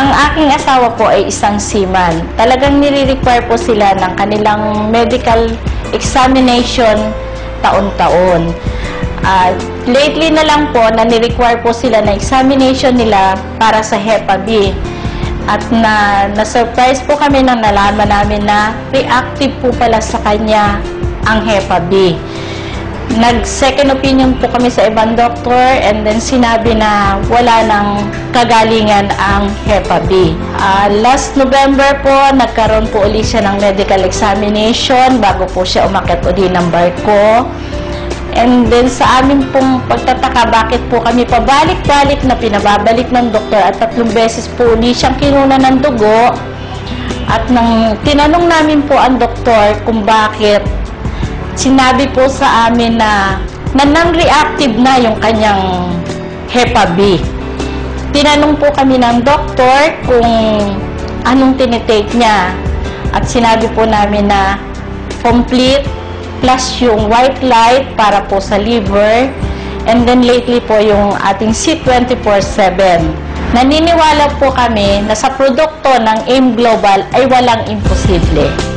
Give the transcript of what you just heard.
Ang aking asawa po ay isang seaman. Talagang nire-require po sila ng kanilang medical examination taon-taon. Lately na lang po na ni-require po sila na examination nila para sa Hepa B. At na-surprise po kami nang nalaman namin na reactive po pala sa kanya ang Hepa B. Nag-second opinion po kami sa ibang doktor and then sinabi na wala nang kagalingan ang Hepa B. Last November po, nagkaroon po ulit siya ng medical examination bago po siya umakyat ulit ng barko. And then sa amin pong pagtataka, bakit po kami pabalik-balik na pinababalik ng doktor at 3 beses po ulit siyang kinuna ng dugo. At nang tinanong namin po ang doktor kung bakit, sinabi po sa amin na non-reactive na yung kanyang Hepa B. Tinanong po kami ng doktor kung anong tinitake niya. At sinabi po namin na complete plus yung white light para po sa liver. And then lately po yung ating C24/7. Naniniwala po kami na sa produkto ng AIM Global ay walang imposible.